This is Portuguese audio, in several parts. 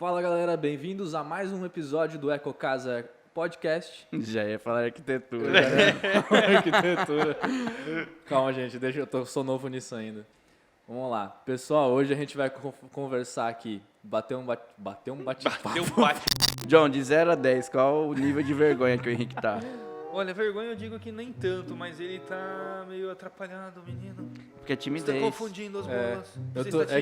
Fala galera, bem-vindos a mais um episódio do EcoCasa Podcast. Já ia falar arquitetura. Arquitetura. Calma, gente, sou novo nisso ainda. Vamos lá. Pessoal, hoje a gente vai conversar aqui, bater um bate-papo. John, de 0 a 10, qual o nível de vergonha que o Henrique tá? Olha, vergonha eu digo que nem tanto, mas ele tá meio atrapalhado, menino. Porque é Você timidez. tá confundindo as bolas.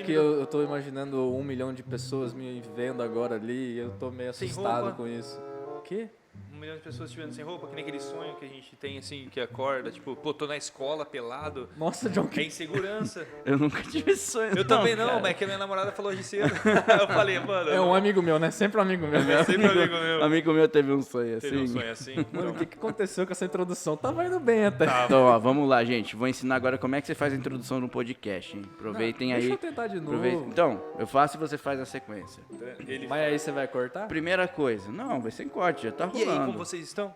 Eu tô imaginando 1 milhão de pessoas me vendo agora ali e eu tô meio Sem assustado roupa. com isso. O quê? 1 milhão de pessoas te vendo sem roupa, que nem aquele sonho que a gente tem, assim, que acorda, tipo, pô, tô na escola, pelado. Nossa, John, É insegurança. Eu nunca tive esse sonho. Eu também não, cara. mas é que a minha namorada falou hoje cedo. Eu falei, mano... é um amigo meu, né? Sempre um amigo meu. É sempre amigo meu. Amigo meu teve um sonho assim. Teve um sonho assim. Mano, o que aconteceu com essa introdução? Tava indo bem até. Tá. Então, ó, vamos lá, gente. Vou ensinar agora como é que você faz a introdução no podcast, hein? Aproveitem aí. Deixa eu tentar de novo. Então, eu faço e você faz a sequência. Ele... Mas aí você vai cortar? Primeira coisa. Não, vai sem corte, já tá E rolando. aí, como vocês estão?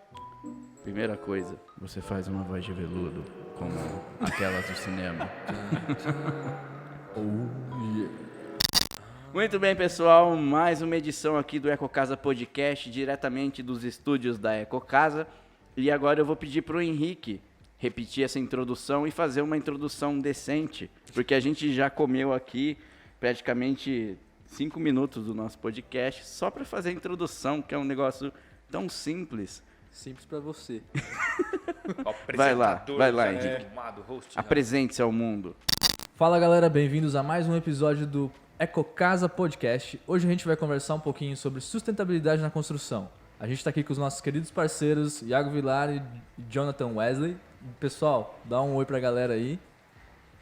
Primeira coisa, você faz uma voz de veludo, como aquelas do cinema. Muito bem, pessoal, mais uma edição aqui do EcoCasa Podcast, diretamente dos estúdios da EcoCasa. E agora eu vou pedir pro Henrique repetir essa introdução e fazer uma introdução decente, porque a gente já comeu aqui praticamente 5 minutos do nosso podcast só para fazer a introdução, que é um negócio tão simples. Simples pra você. Vai lá, Henrique. Henrique. Host, Apresente-se ao mundo. Fala galera, bem-vindos a mais um episódio do EcoCasa Podcast. Hoje a gente vai conversar um pouquinho sobre sustentabilidade na construção. A gente está aqui com os nossos queridos parceiros Iago Vilar e Jonathan Wesley. Pessoal, dá um oi pra galera aí.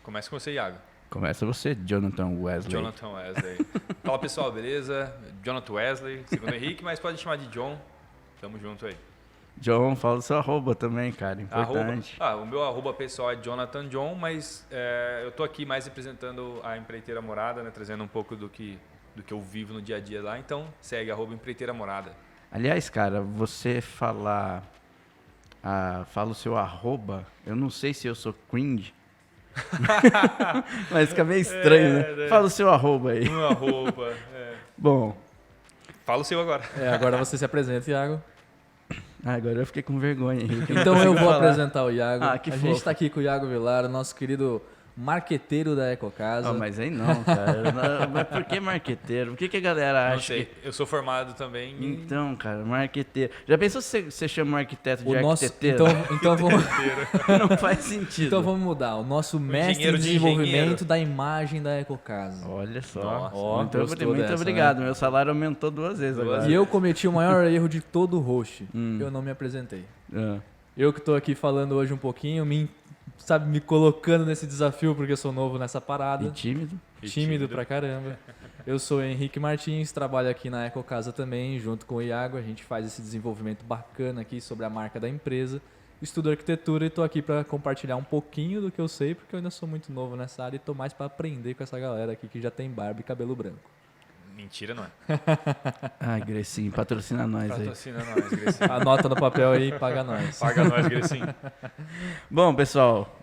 Começa com você, Iago. Começa você, Jonathan Wesley. Jonathan Wesley. Fala pessoal, beleza? Jonathan Wesley, segundo Henrique, mas pode chamar de John. Tamo junto aí. John, fala o seu arroba também, cara, importante. O meu arroba pessoal é Jonathan John, mas eu tô aqui mais representando a Empreiteira Morada, né? Trazendo um pouco do que eu vivo no dia a dia lá. Então segue @Empreiteira Morada. Aliás, cara, você fala o seu arroba, eu não sei se eu sou cringe, mas fica meio estranho, né? Fala o seu arroba aí. Meu arroba, Bom, Fala o seu agora. Agora você se apresenta, Iago. agora eu fiquei com vergonha, Henrique. Então eu vou falar. apresentar o Iago. Que a fofo. gente está aqui com o Iago Vilar, nosso querido marqueteiro da EcoCasa. Mas aí não, cara. Mas por que marqueteiro? Por que a galera Não acha sei, que... eu sou formado também em... Então, cara, marqueteiro. Já pensou se você chama um arquiteto de arquiteteiro? Não faz sentido. Então vamos mudar. O nosso mestre engenheiro em de desenvolvimento engenheiro. da imagem da EcoCasa. Olha só. Nossa, gostou muito dessa, obrigado. né? Meu salário aumentou 2 vezes agora. E eu cometi o maior erro de todo o host. Eu não me apresentei. Ah. Eu que tô aqui falando hoje um pouquinho, me colocando nesse desafio porque eu sou novo nessa parada. E tímido? Tímido pra caramba. Eu sou Henrique Martins, trabalho aqui na EcoCasa também, junto com o Iago. A gente faz esse desenvolvimento bacana aqui sobre a marca da empresa. Estudo arquitetura e tô aqui pra compartilhar um pouquinho do que eu sei, porque eu ainda sou muito novo nessa área e tô mais pra aprender com essa galera aqui que já tem barba e cabelo branco. Mentira, não é? Ai, Grecinho, patrocina nós aí. Patrocina nós, Grecinho. Anota no papel aí e paga nós. Paga nós, Grecinho. Bom, pessoal,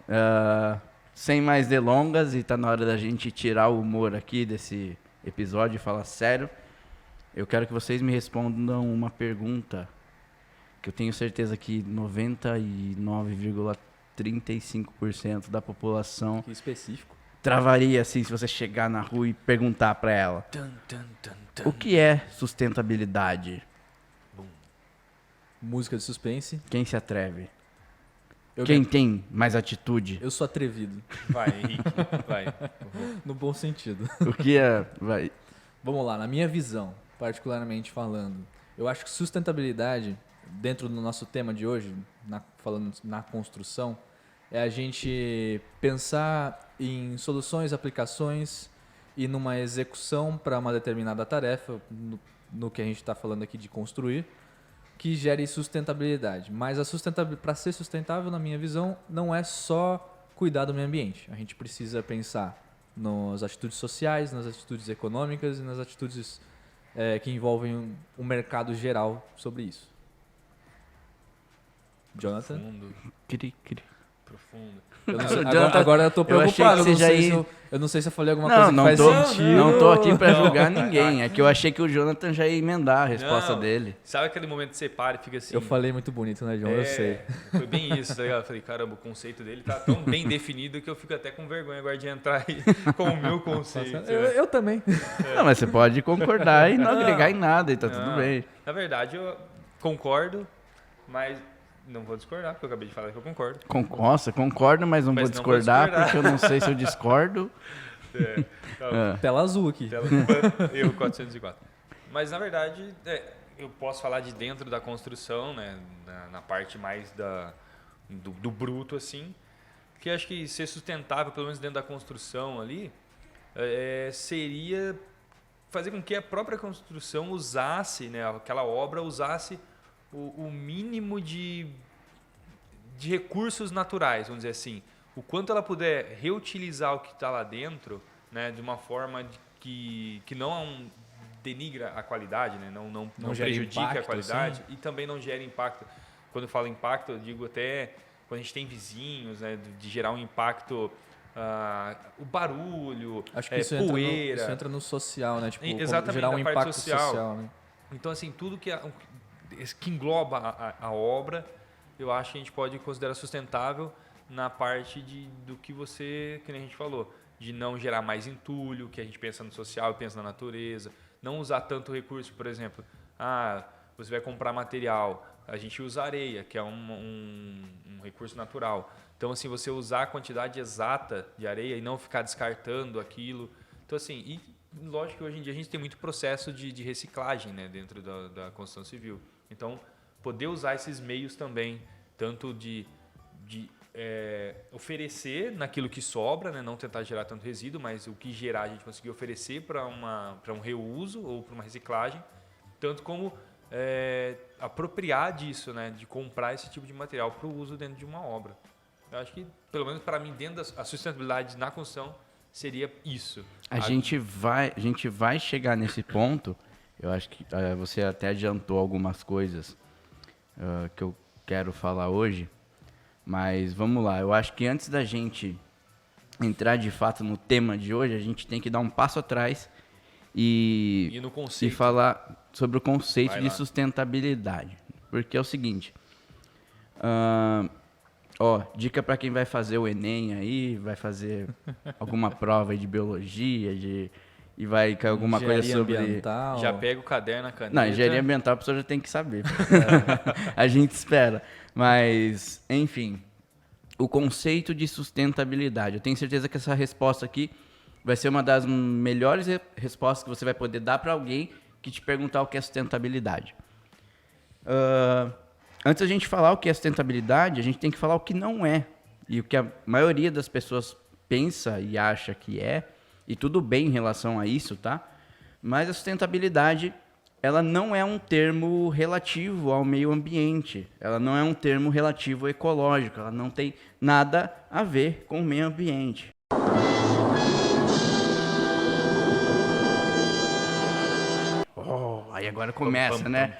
sem mais delongas, e tá na hora da gente tirar o humor aqui desse episódio e falar sério, eu quero que vocês me respondam uma pergunta que eu tenho certeza que 99,35% da população Que específico. travaria assim se você chegar na rua e perguntar pra ela. O que é sustentabilidade? Música de suspense. Quem se atreve? Eu, Quem tem mais atitude? eu sou atrevido, Vai, Henrique, vai. no bom sentido. O que é... Vai. Vamos lá, na minha visão, particularmente falando, eu acho que sustentabilidade, dentro do nosso tema de hoje, falando na construção, é a gente pensar em soluções, aplicações e numa execução para uma determinada tarefa, no que a gente está falando aqui de construir, que gere sustentabilidade. Mas para ser sustentável, na minha visão, não é só cuidar do meio ambiente. A gente precisa pensar nas atitudes sociais, nas atitudes econômicas e nas atitudes que envolvem o mercado geral sobre isso. Jonathan? Fundo. Cri, cri. Profundo. Eu não sei- Jonathan, agora eu tô eu achei preocupado. que você já ia- Eu não sei se eu falei alguma Não, coisa que faz sentido. não tô aqui pra Não. julgar ninguém. É que eu achei que o Jonathan já ia emendar a resposta Não, dele. Sabe aquele momento que você para e fica assim... Eu falei muito bonito, né, João? Eu sei. Foi bem isso, tá ligado? Eu falei, caramba, o conceito dele tá tão bem definido que eu fico até com vergonha agora de entrar aí com o meu conceito. Eu também. Não, mas você pode concordar e não agregar em nada e tá tudo Não, bem. Na verdade, eu concordo, mas não vou discordar, porque eu acabei de falar que eu concordo. Nossa, concordo, mas não Mas vou não vou discordar, discordar. porque eu não sei se eu discordo. Então, Tela azul aqui. eu 404. Mas, na verdade, eu posso falar de dentro da construção, né, na parte mais do bruto, assim, que acho que ser sustentável, pelo menos dentro da construção ali, seria fazer com que a própria construção usasse, né, aquela obra usasse o mínimo de recursos naturais, vamos dizer assim. O quanto ela puder reutilizar o que está lá dentro, né, de uma forma que não denigra a qualidade, né, não gera prejudique impacto, a qualidade assim. e também não gere impacto. Quando eu falo impacto, eu digo até quando a gente tem vizinhos, né, de gerar um impacto, o barulho, Acho que isso poeira. isso entra no social, né? Tipo, Exatamente, gerar um na parte impacto social. social, né? Então, assim, tudo que engloba a obra, eu acho que a gente pode considerar sustentável na parte do que nem a gente falou, de não gerar mais entulho, que a gente pensa no social e pensa na natureza, não usar tanto recurso, por exemplo, você vai comprar material, a gente usa areia, que é um recurso natural. Então, assim, você usar a quantidade exata de areia e não ficar descartando aquilo. Então, assim, e lógico que hoje em dia a gente tem muito processo de reciclagem, né, dentro da construção civil. Então, poder usar esses meios também, tanto de oferecer naquilo que sobra, né, não tentar gerar tanto resíduo, mas o que gerar a gente conseguir oferecer para um reuso ou para uma reciclagem, tanto como apropriar disso, né, de comprar esse tipo de material para o uso dentro de uma obra. Eu acho que, pelo menos para mim, dentro da sustentabilidade na construção, seria isso. A gente vai chegar nesse ponto. Eu acho que você até adiantou algumas coisas que eu quero falar hoje. Mas vamos lá. Eu acho que antes da gente entrar de fato no tema de hoje, a gente tem que dar um passo atrás e no conceito. e falar sobre o conceito Vai de lá. sustentabilidade. Porque é o seguinte... dica para quem vai fazer o Enem aí, vai fazer alguma prova aí de biologia, e vai cair alguma coisa Engenharia sobre... ambiental. Já pega o caderno, a caneta. Não, engenharia ambiental a pessoa já tem que saber. A gente espera. Mas, enfim, o conceito de sustentabilidade. Eu tenho certeza que essa resposta aqui vai ser uma das melhores respostas que você vai poder dar para alguém que te perguntar o que é sustentabilidade. Antes da gente falar o que é sustentabilidade, a gente tem que falar o que não é. E o que a maioria das pessoas pensa e acha que é, e tudo bem em relação a isso, tá? Mas a sustentabilidade, ela não é um termo relativo ao meio ambiente. Ela não é um termo relativo ao ecológico. Ela não tem nada a ver com o meio ambiente. Aí agora começa, né?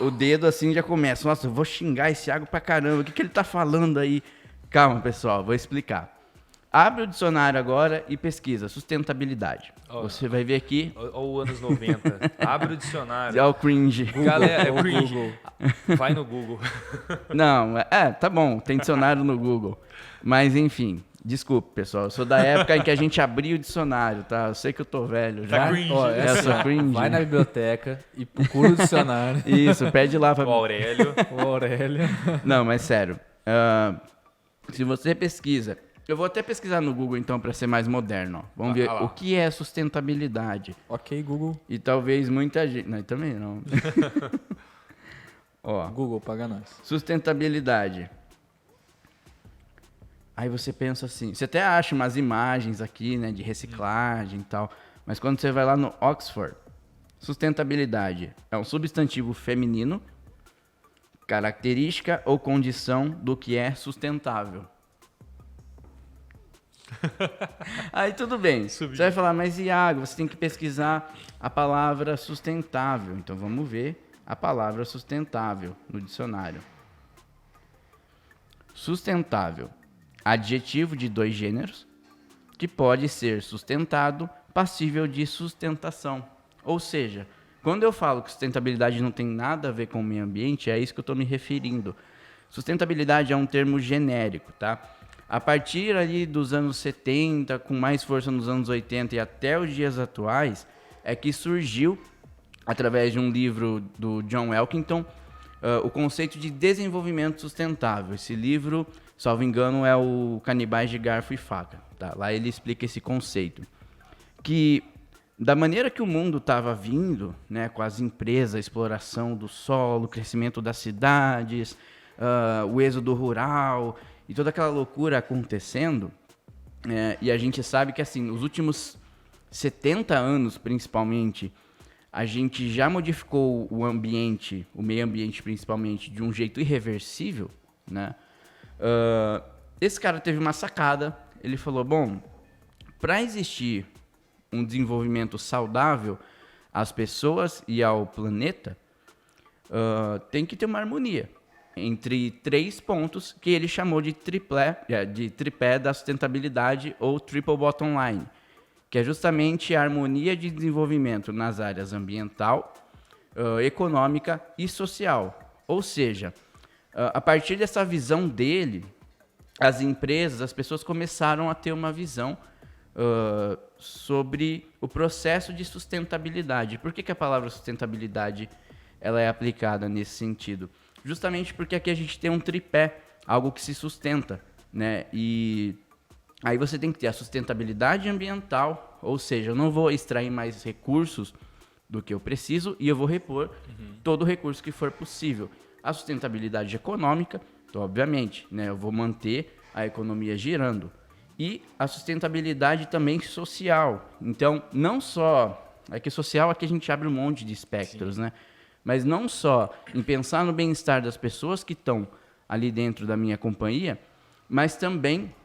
O dedo assim já começa. Nossa, eu vou xingar esse Iago pra caramba. O que ele tá falando aí? Calma, pessoal, vou explicar. Abre o dicionário agora e pesquisa sustentabilidade. Você vai ver aqui. Olha o anos 90. Abre o dicionário. É o cringe. Galera, é cringe. Vai no Google. Não, tá bom, tem dicionário no Google. Mas enfim, desculpe, pessoal. Eu sou da época em que a gente abria o dicionário, tá? Eu sei que eu tô velho já. Tá cringe. Eu sou cringe. Vai na biblioteca e procura o dicionário. Isso, pede lá pra... O Aurélio. O Aurélio. Não, mas sério. Se você pesquisa... Eu vou até pesquisar no Google, então, para ser mais moderno. Ó. Vamos ver lá. o que é sustentabilidade. Ok, Google. E talvez muita gente... Não, também não. Ó, Google, paga nós. sustentabilidade. Aí você pensa assim... Você até acha umas imagens aqui, né, de reciclagem e tal. Mas quando você vai lá no Oxford, sustentabilidade é um substantivo feminino, característica ou condição do que é sustentável. Aí tudo bem. Você vai falar, mas Iago, você tem que pesquisar a palavra sustentável. Então vamos ver a palavra sustentável no dicionário. Sustentável adjetivo de 2 gêneros que pode ser sustentado, passível de sustentação. Ou seja, quando eu falo que sustentabilidade não tem nada a ver com o meio ambiente, é isso que eu estou me referindo. Sustentabilidade é um termo genérico, tá? A partir ali dos anos 70, com mais força nos anos 80 e até os dias atuais, é que surgiu, através de um livro do John Elkington, o conceito de desenvolvimento sustentável. Esse livro, salvo engano, é o Canibais de Garfo e Faca. Tá? Lá ele explica esse conceito. Que, da maneira que o mundo estava vindo, né, com as empresas, a exploração do solo, o crescimento das cidades, o êxodo rural e toda aquela loucura acontecendo, e a gente sabe que assim, nos últimos 70 anos principalmente, a gente já modificou o ambiente, o meio ambiente principalmente, de um jeito irreversível, né? Esse cara teve uma sacada, ele falou, bom, para existir um desenvolvimento saudável às pessoas e ao planeta, tem que ter uma harmonia entre 3 pontos que ele chamou de tripé da sustentabilidade ou triple bottom line, que é justamente a harmonia de desenvolvimento nas áreas ambiental, econômica e social. Ou seja, a partir dessa visão dele, as empresas, as pessoas começaram a ter uma visão sobre o processo de sustentabilidade. Por que a palavra sustentabilidade ela é aplicada nesse sentido? Justamente porque aqui a gente tem um tripé, algo que se sustenta, né? E aí você tem que ter a sustentabilidade ambiental, ou seja, eu não vou extrair mais recursos do que eu preciso e eu vou repor todo o recurso que for possível. A sustentabilidade econômica, então, obviamente, né, eu vou manter a economia girando. E a sustentabilidade também social. Então, não só... É que social aqui a gente abre um monte de espectros, né? Mas não só em pensar no bem-estar das pessoas que estão ali dentro da minha companhia, mas também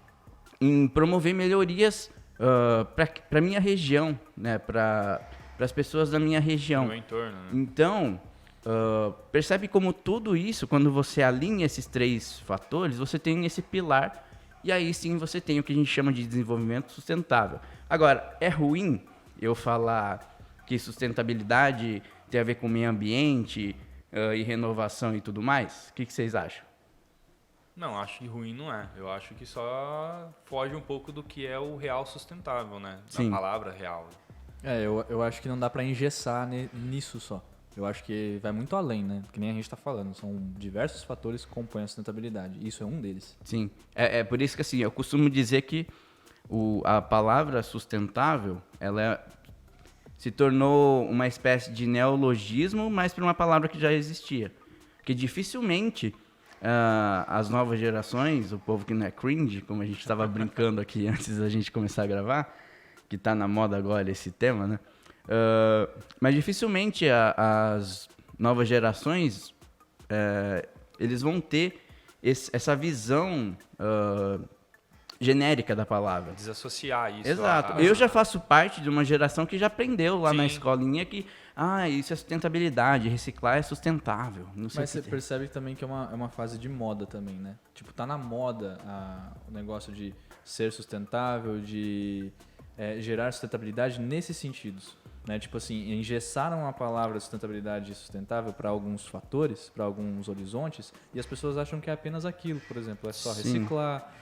em promover melhorias para a minha região, né? Para as pessoas da minha região. No meu entorno, né? Então, percebe como tudo isso, quando você alinha esses 3 fatores, você tem esse pilar e aí sim você tem o que a gente chama de desenvolvimento sustentável. Agora, é ruim eu falar que sustentabilidade tem a ver com meio ambiente e renovação e tudo mais? O que vocês acham? Não, acho que ruim não é. Eu acho que só foge um pouco do que é o real sustentável, né? Sim. Da palavra real. Eu acho que não dá pra engessar nisso só. Eu acho que vai muito além, né? Que nem a gente tá falando. São diversos fatores que compõem a sustentabilidade. Isso é um deles. Sim. É por isso que assim, eu costumo dizer que a palavra sustentável, ela se tornou uma espécie de neologismo, mas para uma palavra que já existia. Porque dificilmente as novas gerações, o povo que não é cringe, como a gente estava brincando aqui antes da gente começar a gravar, que está na moda agora esse tema, né? Mas dificilmente as novas gerações eles vão ter essa visão genérica da palavra. Desassociar isso. Exato. Eu já faço parte de uma geração que já aprendeu lá na Sim. escolinha que isso é sustentabilidade, reciclar é sustentável. Não sei Mas o que você percebe também que é uma fase de moda também, né? Tipo, tá na moda o negócio de ser sustentável, de gerar sustentabilidade nesses sentidos. Né? Tipo assim, engessaram a palavra sustentabilidade e sustentável para alguns fatores, para alguns horizontes, e as pessoas acham que é apenas aquilo. Por exemplo, é só reciclar,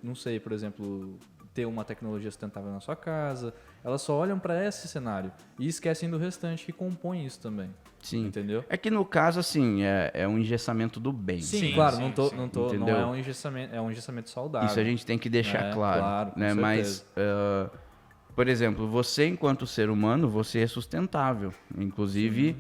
não sei, por exemplo, ter uma tecnologia sustentável na sua casa. Elas só olham para esse cenário e esquecem do restante que compõe isso também. Sim. Entendeu? É que no caso, assim, é um engessamento do bem. Sim, Sim, claro, sim, não é um engessamento saudável. Isso a gente tem que deixar claro. com né? certeza. Mas, por exemplo, você enquanto ser humano, você é sustentável. Inclusive,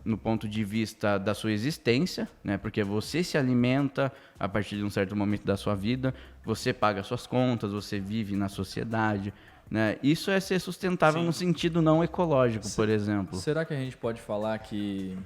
no ponto de vista da sua existência, né? Porque você se alimenta a partir de um certo momento da sua vida, você paga suas contas, você vive na sociedade. Né? Isso é ser sustentável no sentido não ecológico, por exemplo. Será que a gente pode falar que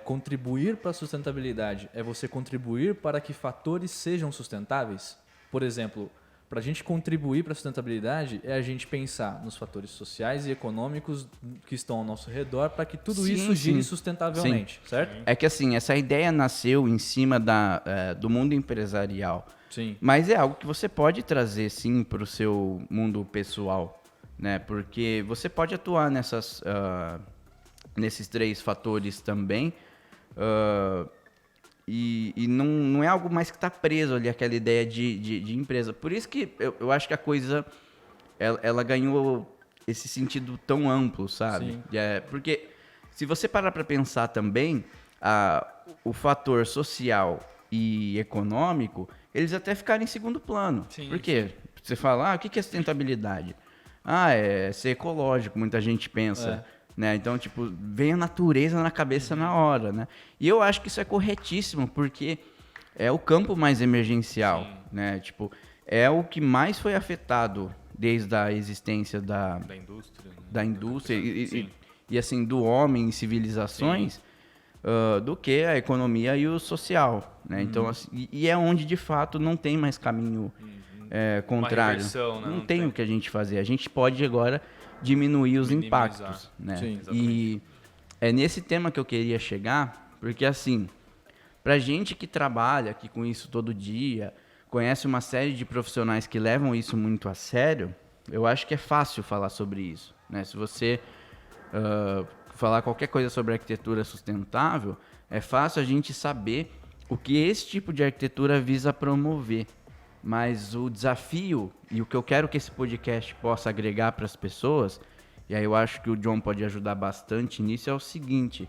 contribuir para a sustentabilidade é você contribuir para que fatores sejam sustentáveis? Por exemplo, Para a gente contribuir para a sustentabilidade, é a gente pensar nos fatores sociais e econômicos que estão ao nosso redor para que tudo isso gire sustentavelmente, certo? É que assim, essa ideia nasceu em cima do mundo empresarial. Sim. Mas é algo que você pode trazer, sim, para o seu mundo pessoal, né? Porque você pode atuar nesses 3 fatores também. E não é algo mais que está preso ali, aquela ideia de empresa. Por isso que eu acho que a coisa, ela ganhou esse sentido tão amplo, sabe? Sim. Porque se você parar para pensar também, o fator social e econômico, eles até ficaram em segundo plano. Sim, Por quê? Você fala, o que é sustentabilidade? É ser ecológico, muita gente pensa. Né? Então, tipo, vem a natureza na cabeça na hora, né? E eu acho que isso é corretíssimo, porque é o campo mais emergencial, né? Tipo, é o que mais foi afetado desde a existência da indústria. Né? Da indústria e assim, do homem em civilizações, do que a economia e o social, né? Então, assim, e é onde, de fato, não tem mais caminho contrário. Reversão, né? Não tem o que a gente fazer. A gente pode agora diminuir os Minimizar. impactos, né? Sim, E é nesse tema que eu queria chegar, porque assim, pra gente que trabalha aqui com isso todo dia, conhece uma série de profissionais que levam isso muito a sério, eu acho que é fácil falar sobre isso, né? Se você falar qualquer coisa sobre arquitetura sustentável, é fácil a gente saber o que esse tipo de arquitetura visa promover. Mas o desafio e o que eu quero que esse podcast possa agregar para as pessoas, e aí eu acho que o John pode ajudar bastante nisso, é o seguinte: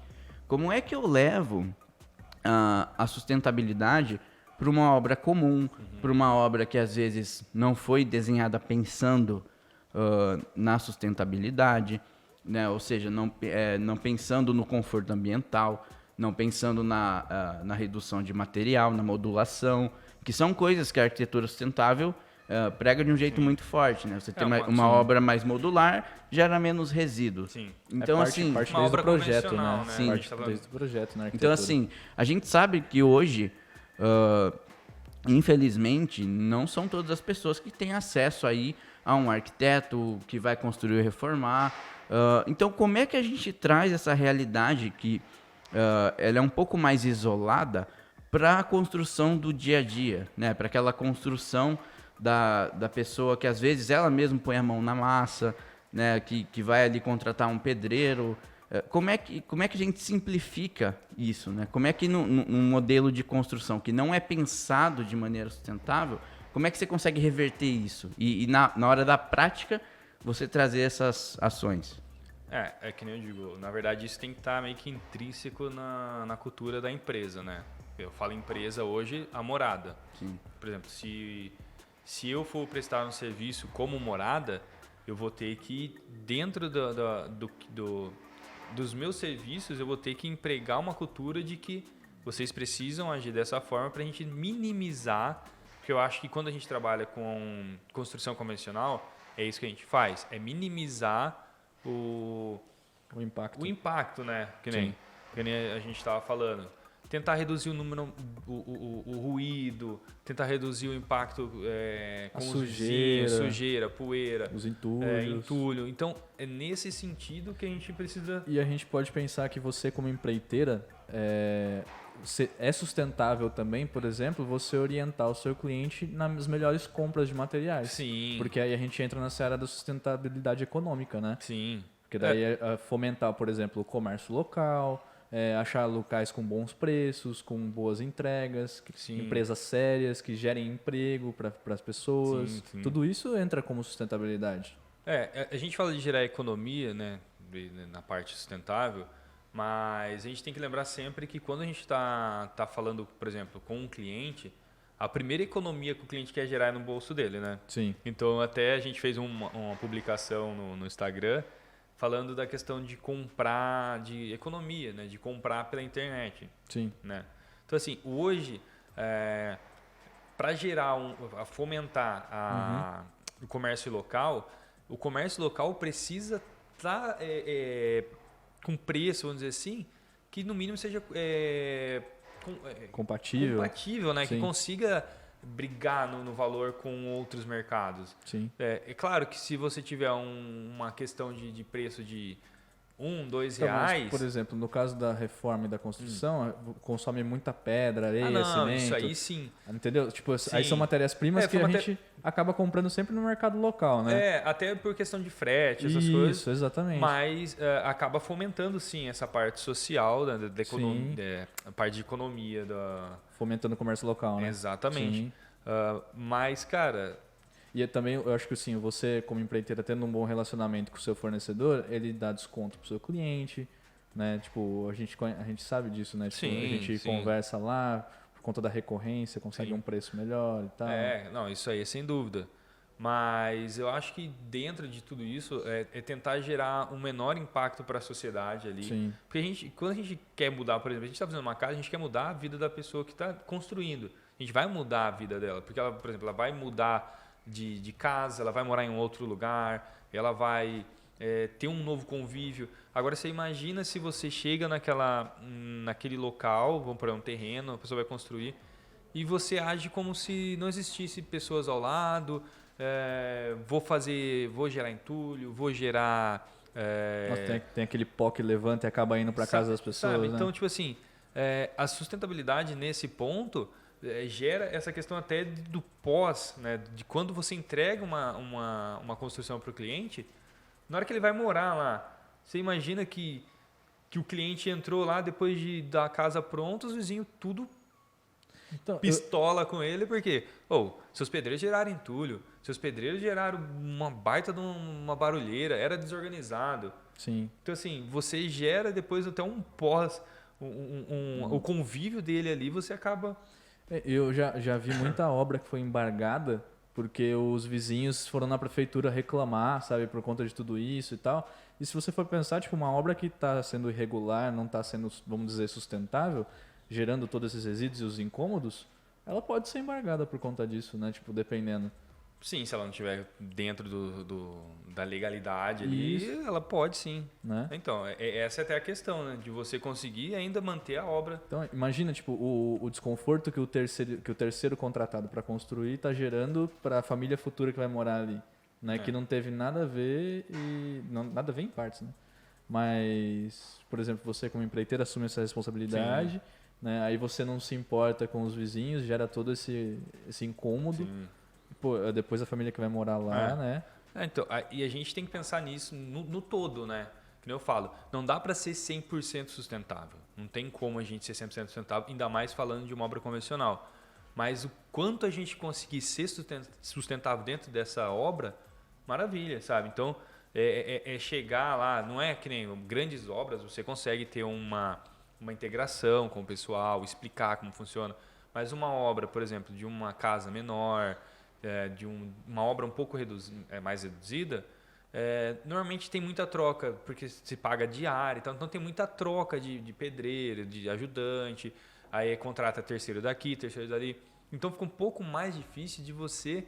como é que eu levo a sustentabilidade para uma obra comum, para uma obra que às vezes não foi desenhada pensando na sustentabilidade, né? Ou seja, não pensando no conforto ambiental, não pensando na redução de material, na modulação, que são coisas que a arquitetura sustentável prega de um jeito muito forte, né? Você tem uma obra mais modular, gera menos resíduos. Sim. Então, assim, parte uma desde obra o projeto, convencional, né? né? Sim. Parte desde o projeto na arquitetura. então, assim, a gente sabe que hoje, infelizmente, não são todas as pessoas que têm acesso aí a um arquiteto que vai construir e reformar. Então, como é que a gente traz essa realidade que ela é um pouco mais isolada para a construção do dia a dia, né? Para aquela construção da pessoa que às vezes ela mesma põe a mão na massa, né? Que vai ali contratar um pedreiro. Como é que a gente simplifica isso, né? Como é que num modelo de construção que não é pensado de maneira sustentável, como é que você consegue reverter isso? E na hora da prática, você trazer essas ações? É que nem eu digo, na verdade isso tem que estar meio que intrínseco na cultura da empresa, né? Eu falo empresa hoje, a morada. Sim. Por exemplo, se eu for prestar um serviço como morada, eu vou ter que, dentro dos meus serviços, eu vou ter que empregar uma cultura de que vocês precisam agir dessa forma para a gente minimizar, porque eu acho que quando a gente trabalha com construção convencional, é isso que a gente faz, é minimizar o impacto, né? Que nem a gente estava falando. Tentar reduzir o número, o ruído, tentar reduzir o impacto com sujeira, poeira, os entulhos. entulho. Então, é nesse sentido que a gente precisa... E a gente pode pensar que você, como empreiteira, é sustentável também, por exemplo, você orientar o seu cliente nas melhores compras de materiais. Sim. Porque aí a gente entra nessa área da sustentabilidade econômica, né? Sim. Porque daí é fomentar, por exemplo, o comércio local, achar locais com bons preços, com boas entregas, empresas sérias que gerem emprego para as pessoas. Sim, sim. Tudo isso entra como sustentabilidade. A gente fala de gerar economia, né, na parte sustentável, mas a gente tem que lembrar sempre que quando a gente está falando, por exemplo, com um cliente, a primeira economia que o cliente quer gerar é no bolso dele, né? Sim. Então, até a gente fez uma publicação no Instagram falando da questão de comprar, de economia, né? De comprar pela internet. Sim. Né? Então, assim, hoje, para fomentar o comércio local, o comércio local precisa estar com preço, vamos dizer assim, que no mínimo seja compatível, né? Sim. Que consiga brigar no valor com outros mercados. Sim. É claro que se você tiver uma questão de preço de R$1, Então, mas, R$2... por exemplo, no caso da reforma e da construção, consome muita pedra, areia, não, cimento. isso aí sim. Entendeu? Tipo, Sim. aí são matérias-primas que são a gente acaba comprando sempre no mercado local, né? Até por questão de frete, essas Isso, coisas. exatamente. Mas acaba fomentando, sim, essa parte social, da economia, a parte de economia. Fomentando o comércio local, né? Exatamente. Sim. Mas, cara... E também, eu acho que assim, você como empreiteira tendo um bom relacionamento com o seu fornecedor, ele dá desconto pro seu cliente, né? Tipo, a gente sabe disso, né? Tipo, Sim, a gente sim. conversa lá, por conta da recorrência, consegue um preço melhor e tal. Não, isso aí é sem dúvida. Mas eu acho que dentro de tudo isso é tentar gerar um menor impacto para a sociedade ali. Sim. Porque quando a gente quer mudar, por exemplo, a gente está fazendo uma casa, a gente quer mudar a vida da pessoa que está construindo. A gente vai mudar a vida dela, porque ela, por exemplo, ela vai mudar de casa, ela vai morar em um outro lugar, ela vai ter um novo convívio. Agora você imagina se você chega naquele local, vamos para um terreno, a pessoa vai construir, e você age como se não existisse pessoas ao lado, vou gerar entulho, vou gerar... Nossa, tem aquele pó que levanta e acaba indo para casa das pessoas, sabe? né? Então, tipo assim, a sustentabilidade nesse ponto gera essa questão até do pós, né? De quando você entrega uma construção para o cliente, na hora que ele vai morar lá, você imagina que o cliente entrou lá depois da casa pronta, os vizinhos tudo Então, pistola com ele, porque seus pedreiros geraram entulho, seus pedreiros geraram uma baita de uma barulheira, era desorganizado. Sim. Então, assim, você gera depois até um pós, o convívio dele ali, você acaba... Eu já vi muita obra que foi embargada porque os vizinhos foram na prefeitura reclamar, sabe, por conta de tudo isso e tal. E se você for pensar, tipo, uma obra que está sendo irregular, não está sendo, vamos dizer, sustentável, gerando todos esses resíduos e os incômodos, ela pode ser embargada por conta disso, né? Tipo, dependendo. Sim, se ela não estiver dentro da legalidade ali, Isso. ela pode sim. Né? Então, essa é até a questão, né? De você conseguir ainda manter a obra. Então, imagina tipo, o desconforto que o terceiro contratado para construir está gerando para a família futura que vai morar ali. Né? Que não teve nada a ver e... nada a ver em partes, né? Mas, por exemplo, você como empreiteiro assume essa responsabilidade, né? Aí você não se importa com os vizinhos, gera todo esse incômodo. Sim. Pô, depois a família que vai morar lá, né? Então, e a gente tem que pensar nisso no todo, né? Que nem eu falo, não dá para ser 100% sustentável. Não tem como a gente ser 100% sustentável, ainda mais falando de uma obra convencional. Mas o quanto a gente conseguir ser sustentável dentro dessa obra, maravilha, sabe? Então, é chegar lá, não é que nem grandes obras, você consegue ter uma integração com o pessoal, explicar como funciona. Mas uma obra, por exemplo, de uma casa menor, de uma obra um pouco mais reduzida, normalmente tem muita troca, porque se paga diária, então tem muita troca de pedreiro, de ajudante, aí contrata terceiro daqui, terceiro dali. Então fica um pouco mais difícil de você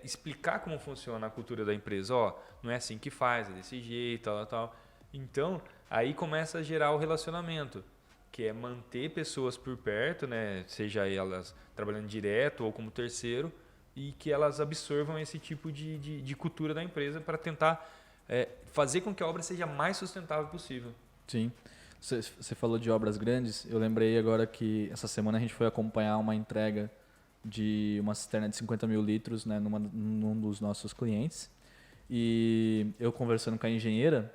explicar como funciona a cultura da empresa. Não é assim que faz, é desse jeito, tal. Então, aí começa a gerar o relacionamento, que é manter pessoas por perto, né? Seja elas trabalhando direto ou como terceiro, e que elas absorvam esse tipo de cultura da empresa para tentar fazer com que a obra seja mais sustentável possível. Sim. Você falou de obras grandes, eu lembrei agora que essa semana a gente foi acompanhar uma entrega de uma cisterna de 50 mil litros, né, num dos nossos clientes. E eu conversando com a engenheira,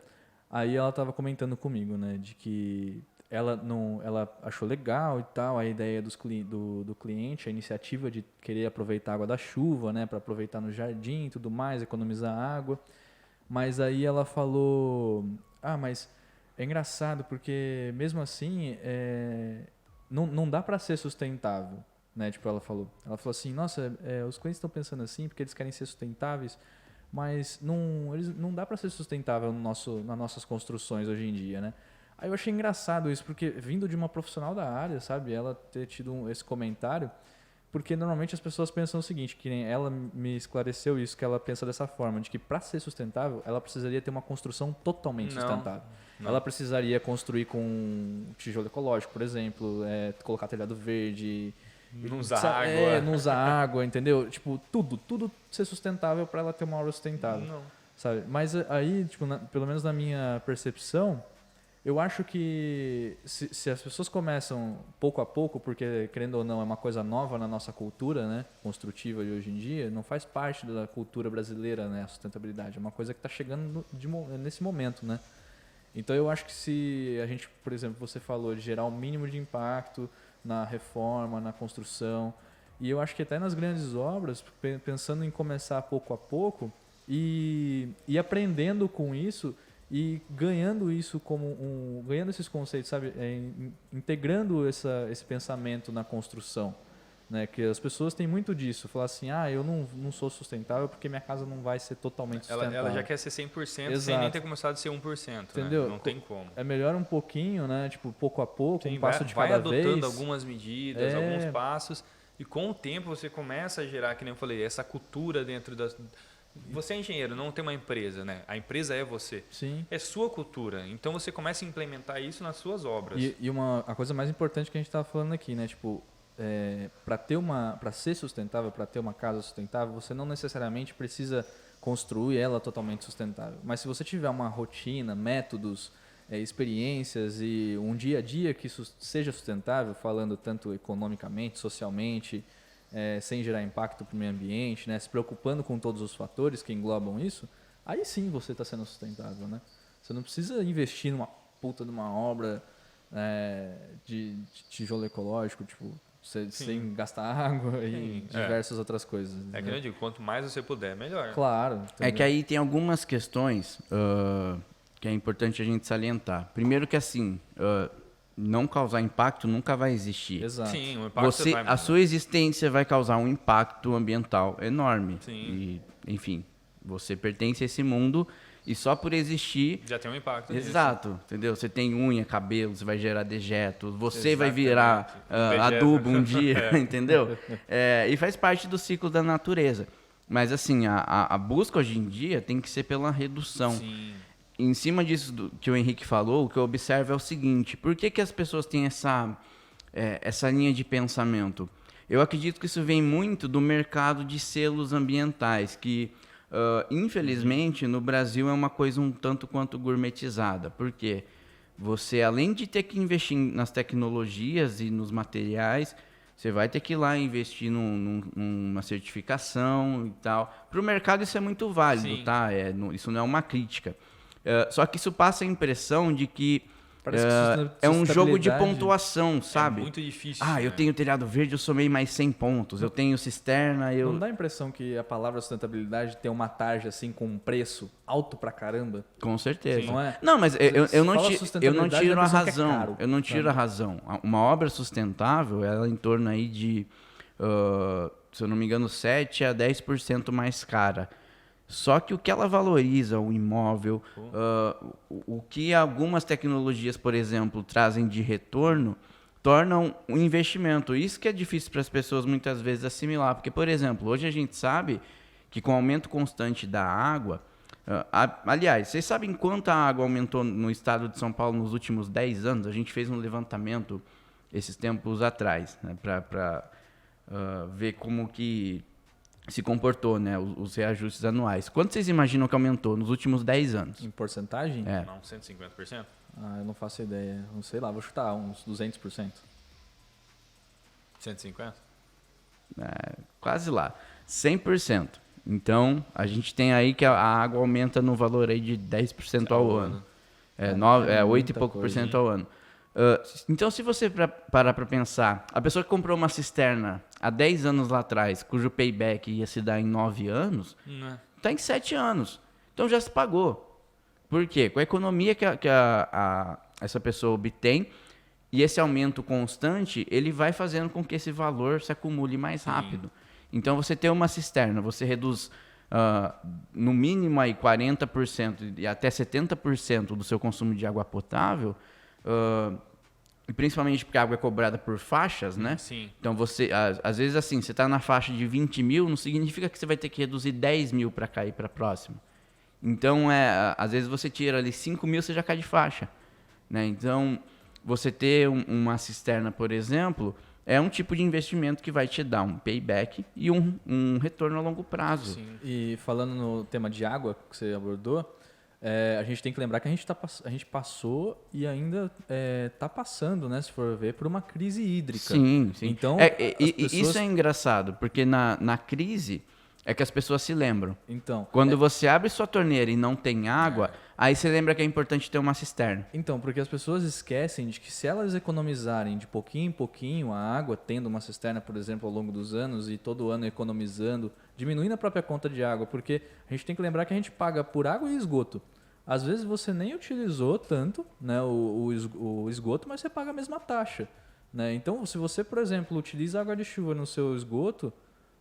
aí ela estava comentando comigo, né, de que ela achou legal e tal a ideia do cliente, a iniciativa de querer aproveitar a água da chuva, né, para aproveitar no jardim e tudo mais, economizar água. Mas aí ela falou, mas é engraçado porque mesmo assim não dá para ser sustentável, né? Tipo, ela falou assim, nossa, os clientes estão pensando assim porque eles querem ser sustentáveis, mas não dá para ser sustentável nas nossas construções hoje em dia, né? Aí eu achei engraçado isso, porque vindo de uma profissional da área, sabe, ela ter tido esse comentário, porque normalmente as pessoas pensam o seguinte, que nem ela me esclareceu isso, que ela pensa dessa forma, de que para ser sustentável, ela precisaria ter uma construção totalmente sustentável. Não. Ela precisaria construir com tijolo ecológico, por exemplo, colocar telhado verde, Não usa água. Não usa água, entendeu? Tipo, tudo ser sustentável para ela ter uma obra sustentável. Não. Sabe? Mas aí, tipo, pelo menos na minha percepção, eu acho que se as pessoas começam pouco a pouco, porque querendo ou não é uma coisa nova na nossa cultura, né, construtiva de hoje em dia, não faz parte da cultura brasileira, né, a sustentabilidade, é uma coisa que está chegando nesse momento, né? Então eu acho que se a gente, por exemplo, você falou de gerar o mínimo de impacto na reforma, na construção, e eu acho que até nas grandes obras, pensando em começar pouco a pouco e aprendendo com isso e ganhando isso ganhando esses conceitos, sabe, integrando esse pensamento na construção, né, que as pessoas têm muito disso, falar assim, eu não sou sustentável porque minha casa não vai ser totalmente sustentável. Ela já quer ser 100% Exato. sem nem ter começado a ser 1%, entendeu? Né? Não tem como. É melhor um pouquinho, né, tipo, pouco a pouco, Sim, um passo de cada vez. Vai adotando algumas medidas, alguns passos, e com o tempo você começa a gerar, que nem eu falei, essa cultura dentro das... Você é engenheiro, não tem uma empresa, né? A empresa é você. Sim. É sua cultura. Então você começa a implementar isso nas suas obras. E a coisa mais importante que a gente estava falando aqui, né? Tipo, para ser sustentável, para ter uma casa sustentável, você não necessariamente precisa construir ela totalmente sustentável. Mas se você tiver uma rotina, métodos, experiências e um dia a dia que isso seja sustentável, falando tanto economicamente, socialmente, sem gerar impacto para o meio ambiente, né? Se preocupando com todos os fatores que englobam isso, aí sim você está sendo sustentável, né? Você não precisa investir numa puta de uma obra de tijolo ecológico, tipo, sem gastar água e diversas outras coisas. É que eu digo, quanto mais você puder, melhor. Claro. É entendeu? que aí tem algumas questões que é importante a gente salientar. Primeiro que assim, não causar impacto nunca vai existir. Exato. Sim, o impacto vai A sua existência vai causar um impacto ambiental enorme. Sim. E, enfim, você pertence a esse mundo e só por existir... Já tem um impacto nisso. Exato, entendeu? Você tem unha, cabelo, você vai gerar dejetos, você Exatamente. vai virar adubo um dia, entendeu? E faz parte do ciclo da natureza. Mas, assim, a busca hoje em dia tem que ser pela redução. Sim. Em cima disso que o Henrique falou, o que eu observo é o seguinte: por que as pessoas têm essa linha de pensamento? Eu acredito que isso vem muito do mercado de selos ambientais, que, infelizmente, no Brasil é uma coisa um tanto quanto gourmetizada. Por quê? Você, além de ter que investir nas tecnologias e nos materiais, você vai ter que ir lá investir numa certificação e tal. Para o mercado isso é muito válido, Sim. tá? Isso não é uma crítica. Só que isso passa a impressão de que é um jogo de pontuação, sabe? É muito difícil. Eu tenho telhado verde, eu somei mais 100 pontos. Eu tenho cisterna, Não dá a impressão que a palavra sustentabilidade tem uma tarja assim com um preço alto pra caramba? Com certeza. Sim. Não é? Não, mas eu não sustentabilidade, tiro a a impressão que é razão. caro, Eu não tiro a razão. Uma obra sustentável, ela é em torno aí de, se eu não me engano, 7 a 10% mais cara. Só que o que ela valoriza, o imóvel, o que algumas tecnologias, por exemplo, trazem de retorno, tornam um investimento. Isso que é difícil para as pessoas muitas vezes assimilar. Porque, por exemplo, hoje a gente sabe que com o aumento constante da água... aliás, vocês sabem quanto a água aumentou no estado de São Paulo nos últimos 10 anos? A gente fez um levantamento esses tempos atrás, né, para ver como que se comportou, né, os reajustes anuais. Quanto vocês imaginam que aumentou nos últimos 10 anos? Em porcentagem? Não, 150%? Eu não faço ideia. Não sei lá, vou chutar uns 200%. 150%? Quase lá. 100%. Então, a gente tem aí que a água aumenta no valor aí de 10% ao ano. 8 e pouco por cento ao ano. Então, se você parar para pensar, a pessoa que comprou uma cisterna há 10 anos lá atrás, cujo payback ia se dar em 9 anos, está em 7 anos. Então, já se pagou. Por quê? Com a economia que essa pessoa obtém e esse aumento constante, ele vai fazendo com que esse valor se acumule mais rápido. Então, você tem uma cisterna, você reduz no mínimo aí 40% e até 70% do seu consumo de água potável, principalmente porque a água é cobrada por faixas, né? Sim. Então, você, às vezes assim, você está na faixa de 20 mil, não significa que você vai ter que reduzir 10 mil para cair para a próxima. Então, às vezes você tira ali 5 mil, você já cai de faixa, né? Então, você ter uma cisterna, por exemplo, é um tipo de investimento que vai te dar um payback e um retorno a longo prazo. Sim. E falando no tema de água que você abordou, a gente tem que lembrar que a gente passou e ainda está passando, né, se for ver, por uma crise hídrica. Sim. Então, Isso é engraçado, porque na crise é que as pessoas se lembram. Então, Quando você abre sua torneira e não tem água, aí você lembra que é importante ter uma cisterna. Então, porque as pessoas esquecem de que se elas economizarem de pouquinho em pouquinho a água, tendo uma cisterna, por exemplo, ao longo dos anos e todo ano economizando, diminuindo a própria conta de água, porque a gente tem que lembrar que a gente paga por água e esgoto. Às vezes você nem utilizou tanto, né, o esgoto, mas você paga a mesma taxa, né? Então, se você, por exemplo, utiliza água de chuva no seu esgoto,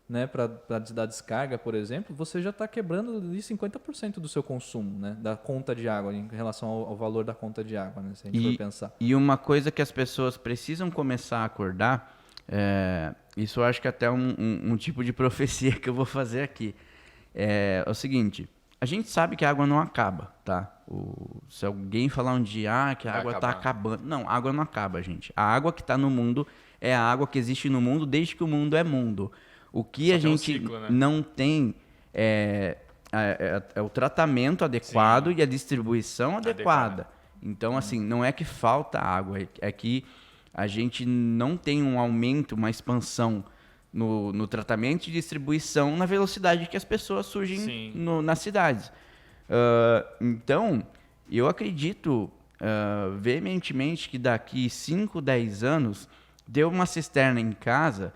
né, para dar descarga, por exemplo, você já está quebrando ali 50% do seu consumo, né, da conta de água, em relação ao valor da conta de água, né, se a gente for pensar. E uma coisa que as pessoas precisam começar a acordar, isso eu acho que até um tipo de profecia que eu vou fazer aqui, é o seguinte: a gente sabe que a água não acaba, tá? Se alguém falar um dia que a água está acabando... Não, a água não acaba, gente. A água que está no mundo é a água que existe no mundo desde que o mundo é mundo. O que Só a gente ciclo, né? não tem é o tratamento adequado e a distribuição adequada. Então, assim, não é que falta água, é que a gente não tem um aumento, uma expansão no tratamento e distribuição na velocidade que as pessoas surgem nas cidades. Então, eu acredito veementemente que daqui 5, 10 anos, ter uma cisterna em casa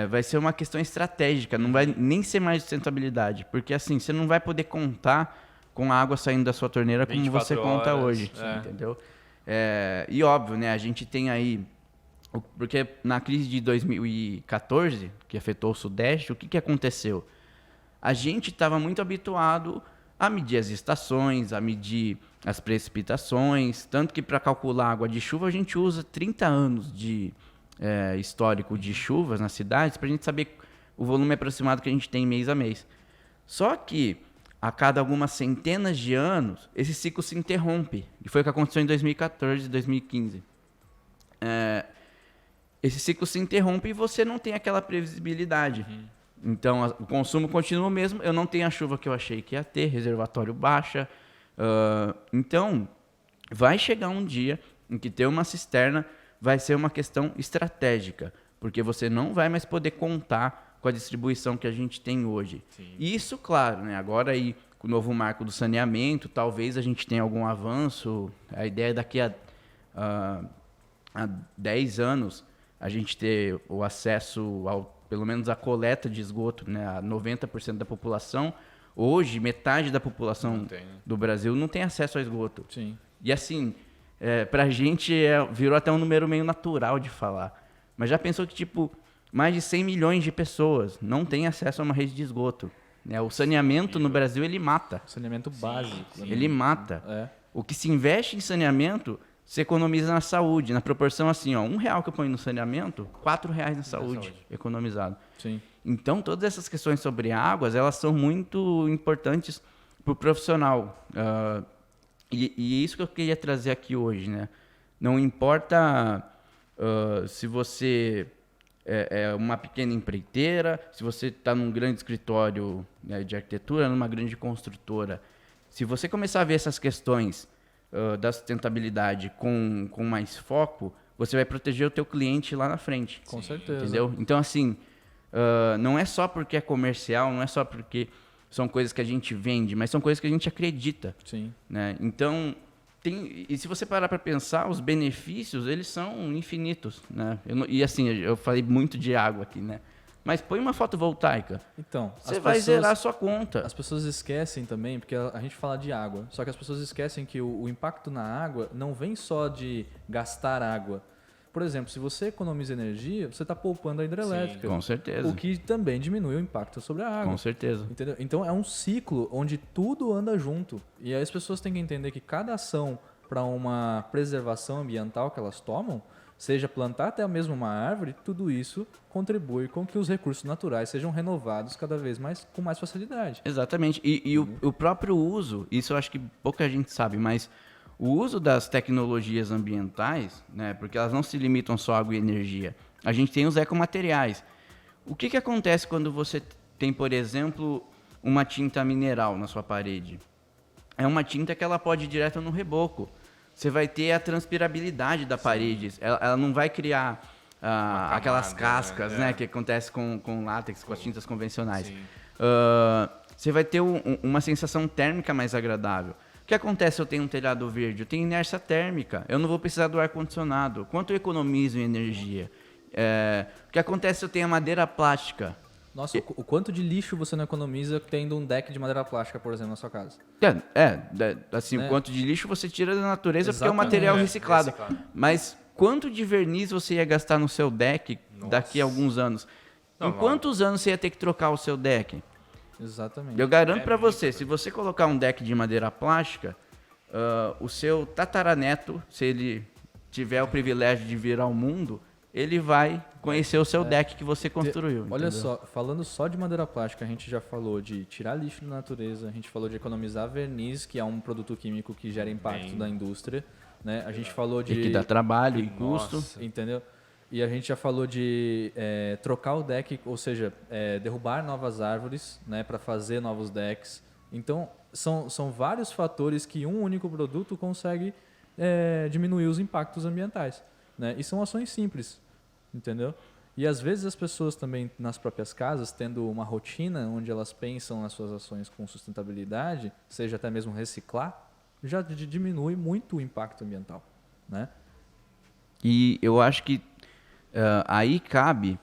vai ser uma questão estratégica, não vai nem ser mais de sustentabilidade, porque assim, você não vai poder contar com a água saindo da sua torneira como você conta hoje, entendeu? E óbvio, né, a gente tem aí, porque na crise de 2014, que afetou o Sudeste, o que aconteceu? A gente estava muito habituado a medir as estações, a medir as precipitações, tanto que para calcular a água de chuva a gente usa 30 anos de histórico de chuvas nas cidades para a gente saber o volume aproximado que a gente tem mês a mês. Só que a cada algumas centenas de anos esse ciclo se interrompe, e foi o que aconteceu em 2014 e 2015. Esse ciclo se interrompe e você não tem aquela previsibilidade. Então o consumo continua o mesmo, eu não tenho a chuva que eu achei que ia ter, reservatório baixa. Então vai chegar um dia em que ter uma cisterna vai ser uma questão estratégica, porque você não vai mais poder contar com a distribuição que a gente tem hoje. E isso, claro, né, agora aí com o novo marco do saneamento, talvez a gente tenha algum avanço. A ideia é daqui a 10 anos a gente ter o acesso pelo menos a coleta de esgoto, né, a 90% da população. Hoje, metade da população do Brasil não tem acesso ao esgoto. Sim. E assim, pra gente virou até um número meio natural de falar. Mas já pensou que, tipo, mais de 100 milhões de pessoas não têm acesso a uma rede de esgoto, né? O saneamento no Brasil, ele mata. Saneamento básico. Ele mata. O que se investe em saneamento, se economiza na saúde. Na proporção assim, ó, R$1 que eu ponho no saneamento, R$4 na saúde economizado. Sim. Então, todas essas questões sobre águas, elas são muito importantes para o profissional. E isso que eu queria trazer aqui hoje, né? Não importa se você é uma pequena empreiteira, se você está num grande escritório, né, de arquitetura, numa grande construtora. Se você começar a ver essas questões da sustentabilidade com mais foco, você vai proteger o teu cliente lá na frente. Com certeza. Entendeu? Então, assim, não é só porque é comercial, não é só porque são coisas que a gente vende, mas são coisas que a gente acredita. Sim. Né? Então, e se você parar para pensar, os benefícios, eles são infinitos. Né? E assim, eu falei muito de água aqui, né? Mas põe uma fotovoltaica. Então, você vai zerar a sua conta. As pessoas esquecem também, porque a gente fala de água, só que as pessoas esquecem que o impacto na água não vem só de gastar água. Por exemplo, se você economiza energia, você está poupando a hidrelétrica. Sim, com certeza. O que também diminui o impacto sobre a água. Com certeza. Entendeu? Então é um ciclo onde tudo anda junto. E aí as pessoas têm que entender que cada ação para uma preservação ambiental que elas tomam, seja plantar até mesmo uma árvore, tudo isso contribui com que os recursos naturais sejam renovados cada vez mais com mais facilidade. Exatamente. E o próprio uso, isso eu acho que pouca gente sabe, mas o uso das tecnologias ambientais, né, porque elas não se limitam só à água e energia, A gente tem os ecomateriais. O que acontece quando você tem, por exemplo, uma tinta mineral na sua parede? É uma tinta que ela pode ir direto no reboco. Você vai ter a transpirabilidade da parede. Ela não vai criar aquelas cascas, né, que acontece com látex, com as tintas convencionais. Você vai ter uma sensação térmica mais agradável. O que acontece se eu tenho um telhado verde? Eu tenho inércia térmica. Eu não vou precisar do ar-condicionado. Quanto eu economizo em energia? O que acontece se eu tenho a madeira plástica? Nossa, o quanto de lixo você não economiza tendo um deck de madeira plástica, por exemplo, na sua casa? O quanto de lixo você tira da natureza. Exatamente. Porque é um material reciclado. Mas quanto de verniz você ia gastar no seu deck daqui a alguns anos? Em quantos anos você ia ter que trocar o seu deck? Exatamente. Eu garanto para você, se você colocar um deck de madeira plástica, o seu tataraneto, se ele tiver o privilégio de vir ao mundo, ele vai conhecer o seu deck que você construiu. Olha entendeu? só, falando só de madeira plástica, a gente já falou de tirar lixo da natureza, a gente falou de economizar verniz, que é um produto químico que gera impacto da indústria, né? A gente falou de... E que dá trabalho e custo. Entendeu? E a gente já falou de trocar o deck, ou seja, derrubar novas árvores, né, para fazer novos decks. Então, são vários fatores que um único produto consegue diminuir os impactos ambientais, né? E são ações simples, entendeu? E às vezes as pessoas também nas próprias casas, tendo uma rotina onde elas pensam nas suas ações com sustentabilidade, seja até mesmo reciclar, já diminui muito o impacto ambiental, né? E eu acho que aí cabe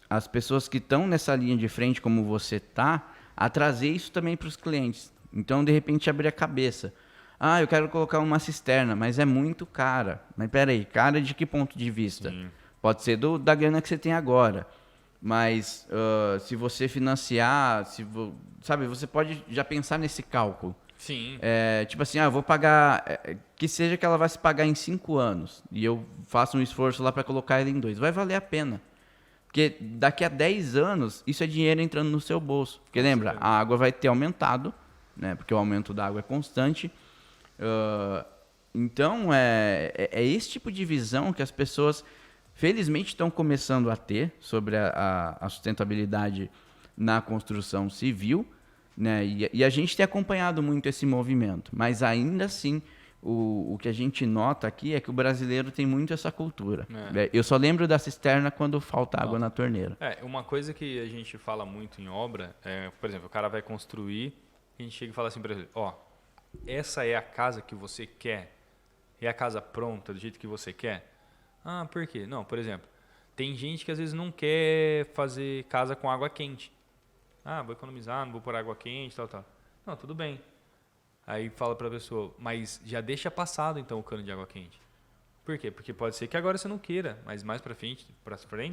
as pessoas que estão nessa linha de frente, como você tá, a trazer isso também para os clientes. Então, de repente, abrir a cabeça. Ah, eu quero colocar uma cisterna, mas é muito cara. Mas peraí, cara de que ponto de vista? Sim. Pode ser da grana que você tem agora. Mas se você financiar, sabe, você pode já pensar nesse cálculo. Sim. Tipo assim, eu vou pagar, que seja que ela vai se pagar em 5 anos, e eu faço um esforço lá para colocar ela em 2. Vai valer a pena. Porque daqui a 10 anos, isso é dinheiro entrando no seu bolso. Porque lembra, a água vai ter aumentado, né? Porque o aumento da água é constante. Então, é esse tipo de visão que as pessoas, felizmente, estão começando a ter sobre a sustentabilidade na construção civil, né? E a gente tem acompanhado muito esse movimento, mas ainda assim o que a gente nota aqui é que o brasileiro tem muito essa cultura. Eu só lembro da cisterna quando falta água na torneira. Uma coisa que a gente fala muito em obra, por exemplo, o cara vai construir, a gente chega e fala assim para ele, essa é a casa que você quer? É a casa pronta, do jeito que você quer? Ah, por quê? Não, por exemplo, tem gente que às vezes não quer fazer casa com água quente. Ah, vou economizar, não vou pôr água quente, tal. Não, tudo bem. Aí fala para a pessoa, mas já deixa passado então o cano de água quente. Por quê? Porque pode ser que agora você não queira, mas mais para frente,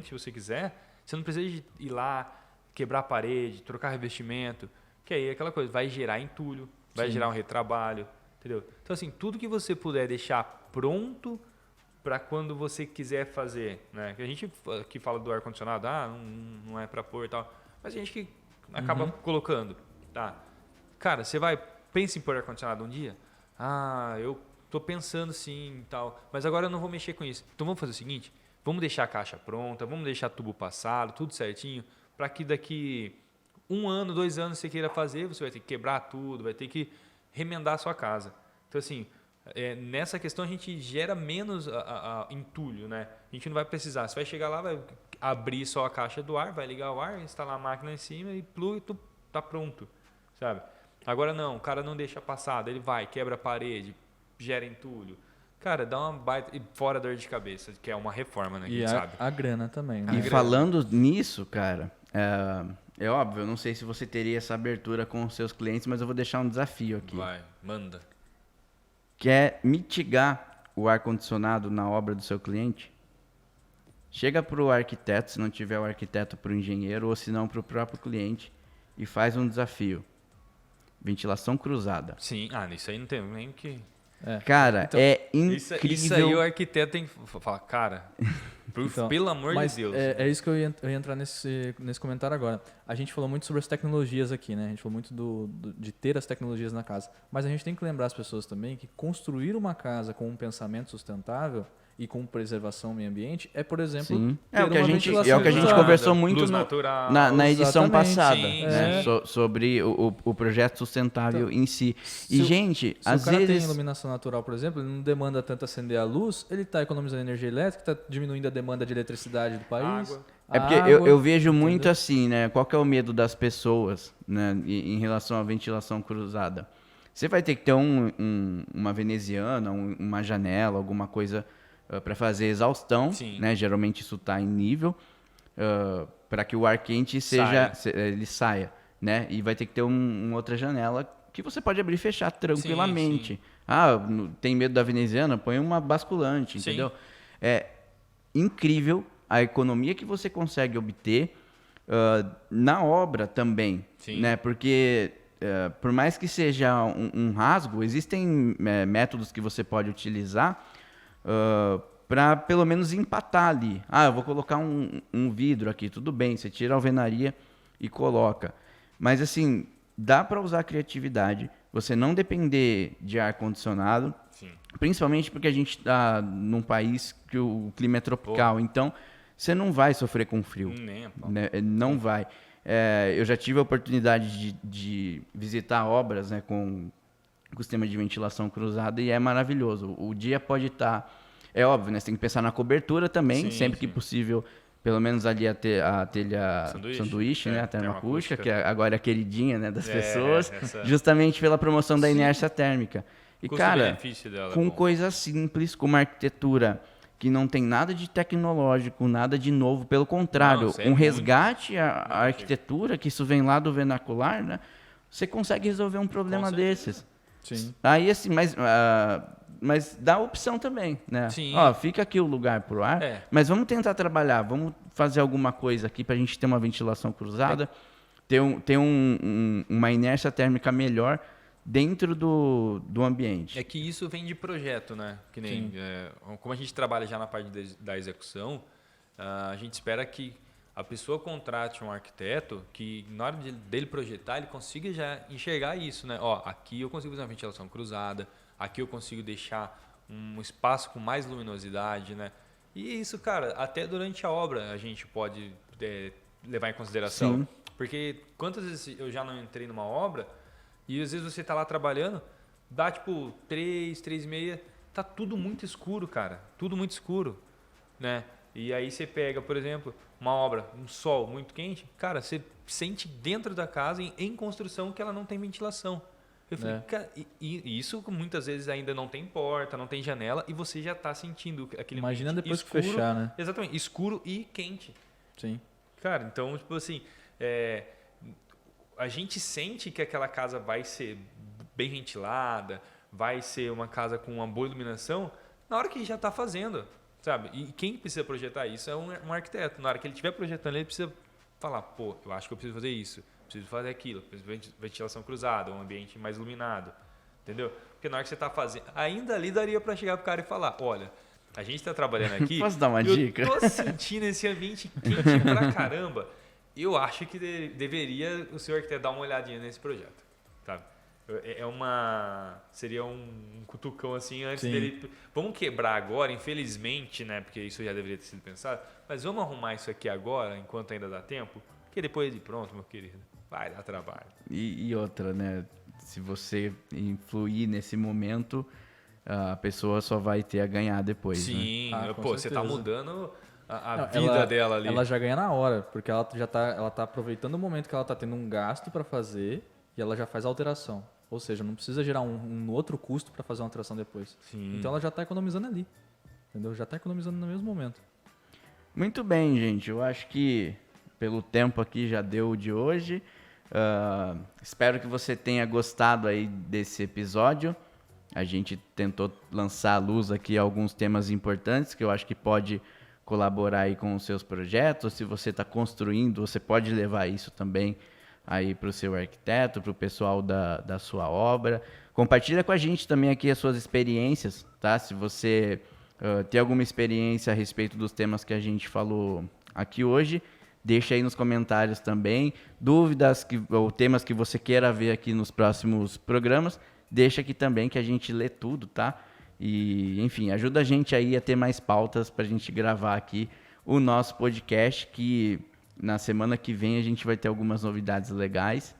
se você quiser, você não precisa de ir lá, quebrar a parede, trocar revestimento, que aí é aquela coisa, vai gerar entulho, vai gerar um retrabalho, entendeu? Então assim, tudo que você puder deixar pronto para quando você quiser fazer, né? Que a gente que fala do ar-condicionado, não é para pôr e tal, mas a gente que acaba colocando, tá? Cara, você pensa em pôr ar-condicionado um dia? Ah, eu tô pensando sim e tal, mas agora eu não vou mexer com isso. Então vamos fazer o seguinte, vamos deixar a caixa pronta, vamos deixar tubo passado, tudo certinho, para que daqui 1 ano, 2 anos você queira fazer, você vai ter que quebrar tudo, vai ter que remendar a sua casa. Então assim, nessa questão a gente gera menos entulho, né? A gente não vai precisar, você vai chegar lá, vai abrir só a caixa do ar, vai ligar o ar, instalar a máquina em cima e plug, tu tá pronto, sabe? Agora não, o cara não deixa passado, ele vai, quebra a parede, gera entulho. Cara, dá uma baita... E fora dor de cabeça, que é uma reforma, né? Que E sabe. a grana também, né? E falando nisso, cara, é óbvio, eu não sei se você teria essa abertura com os seus clientes, mas eu vou deixar um desafio aqui. Vai, manda. Quer mitigar o ar-condicionado na obra do seu cliente? Chega para o arquiteto, se não tiver o arquiteto, para o engenheiro, ou se não para o próprio cliente, e faz um desafio. Ventilação cruzada. Sim, isso aí não tem nem que... Cara, Então, é incrível. Isso aí o arquiteto tem que falar, cara, pelo amor de Deus. É isso que eu ia entrar nesse comentário agora. A gente falou muito sobre as tecnologias aqui, né? A gente falou muito de ter as tecnologias na casa. Mas a gente tem que lembrar as pessoas também que construir uma casa com um pensamento sustentável e com preservação ao meio ambiente é, por exemplo, Sim. ter É o que a uma gente ventilação conversou cruzada. muito luz no- natural. na edição Exatamente. passada, Sim, né? sim. Sobre o projeto sustentável em si. E, Se o- gente, Se às o cara tem vezes... iluminação natural, por exemplo, ele não demanda tanto acender a luz, ele está economizando energia elétrica, está diminuindo a demanda de eletricidade do país. Água. É porque a eu água, vejo muito entendeu? assim, né? Qual que é o medo das pessoas, né? Em relação à ventilação cruzada? Você vai ter que ter uma veneziana, uma janela, alguma coisa para fazer exaustão, Sim. né? Geralmente isso está em nível, para que o ar quente ele saia, né? E vai ter que ter uma outra janela que você pode abrir e fechar tranquilamente. sim. Tem medo da veneziana? Põe uma basculante, Sim. entendeu? É incrível a economia que você consegue obter na obra também, Sim. né? Porque por mais que seja um rasgo, existem métodos que você pode utilizar para pelo menos empatar ali. Eu vou colocar um vidro aqui, tudo bem, você tira a alvenaria e coloca. Mas assim, dá para usar a criatividade, você não depender de ar-condicionado, Sim. principalmente porque a gente está num país que o clima é tropical, então você não vai sofrer com frio, Nem a pau. né? Não vai. Eu já tive a oportunidade de visitar obras, né, com sistema de ventilação cruzada e é maravilhoso. O dia pode estar... É óbvio, né? Você tem que pensar na cobertura também, Sim, sempre que sim. possível, pelo menos ali a telha Sanduíche, né? é, A termoacústica, termoacústica. que agora é a queridinha, né, das pessoas, essa- justamente pela promoção da Sim. inércia térmica. E, cara, Custo-benefício dela é com bom. coisas simples, com uma arquitetura que não tem nada de tecnológico, nada de novo, pelo contrário, Não, isso é um muito- resgate à arquitetura, que isso vem lá do vernacular, né? Você consegue resolver um problema certeza. desses. Sim. Aí, assim, mas dá opção também, né? Sim. Fica aqui o lugar pro ar, É. mas vamos tentar trabalhar, vamos fazer alguma coisa aqui pra gente ter uma ventilação cruzada, ter uma inércia térmica melhor dentro do ambiente. É que isso vem de projeto, né? Que nem, como a gente trabalha já na parte da execução, a gente espera que a pessoa contrate um arquiteto que na hora dele projetar, ele consiga já enxergar isso, né? Aqui eu consigo fazer uma ventilação cruzada, aqui eu consigo deixar um espaço com mais luminosidade, né? E isso, cara, até durante a obra a gente pode levar em consideração. Sim. Porque quantas vezes eu já não entrei numa obra e às vezes você tá lá trabalhando, dá tipo 3h30, tá tudo muito escuro, cara. Tudo muito escuro, né? E aí você pega, por exemplo, uma obra, um sol muito quente, cara, você sente dentro da casa, em construção, que ela não tem ventilação. Eu falei, cara, e isso muitas vezes ainda não tem porta, não tem janela, e você já está sentindo aquele Imagina ambiente depois escuro, que fechar, né? Exatamente, escuro e quente. Sim. Cara, então, tipo assim, a gente sente que aquela casa vai ser bem ventilada, vai ser uma casa com uma boa iluminação, na hora que já está fazendo, sabe? E quem precisa projetar isso é um arquiteto. Na hora que ele estiver projetando, ele precisa falar, pô, eu acho que eu preciso fazer isso, preciso fazer aquilo, preciso de ventilação cruzada, um ambiente mais iluminado, entendeu? Porque na hora que você está fazendo, ainda ali daria para chegar pro cara e falar, olha, a gente está trabalhando aqui, Posso dar uma eu dica? tô sentindo esse ambiente quente pra caramba. Eu acho que deveria o senhor arquiteto dar uma olhadinha nesse projeto, sabe? Seria um cutucão assim antes Sim. dele. Vamos quebrar agora, infelizmente, né? Porque isso já deveria ter sido pensado. Mas vamos arrumar isso aqui agora, enquanto ainda dá tempo. Porque depois de pronto, meu querido, vai dar trabalho. E outra, né? Se você influir nesse momento, a pessoa só vai ter a ganhar depois. Né? Sim, Com pô, você tá certeza. mudando a Não, vida dela ali. Ela já ganha na hora, porque ela tá aproveitando o momento que ela tá tendo um gasto para fazer e ela já faz a alteração. Ou seja, não precisa gerar um outro custo para fazer uma alteração depois. Sim. Então ela já está economizando ali. Entendeu? Já está economizando no mesmo momento. Muito bem, gente. Eu acho que pelo tempo aqui já deu o de hoje. Espero que você tenha gostado aí desse episódio. A gente tentou lançar à luz aqui alguns temas importantes que eu acho que pode colaborar aí com os seus projetos. Se você está construindo, você pode levar isso também aí para o seu arquiteto, para o pessoal da sua obra. Compartilha com a gente também aqui as suas experiências, tá? Se você tem alguma experiência a respeito dos temas que a gente falou aqui hoje, deixa aí nos comentários também. Dúvidas ou temas que você queira ver aqui nos próximos programas, deixa aqui também que a gente lê tudo, tá? E, enfim, ajuda a gente aí a ter mais pautas pra gente gravar aqui o nosso podcast, que na semana que vem a gente vai ter algumas novidades legais.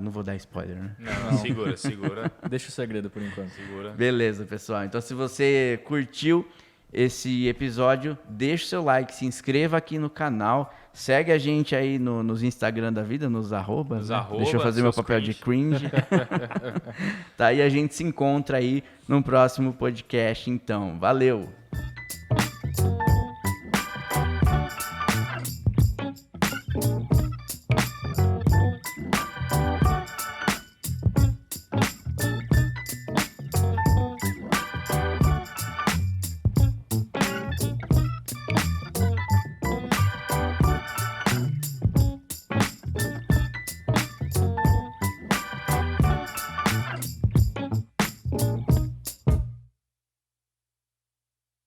Não vou dar spoiler, né? Não, segura. Deixa o segredo por enquanto. Segura. Beleza, pessoal. Então, se você curtiu esse episódio, deixa o seu like, se inscreva aqui no canal, segue a gente aí nos Instagram da vida, nos arrobas. Né? Deixa eu fazer meu papel de cringe. Tá, e a gente se encontra aí no próximo podcast, então. Valeu!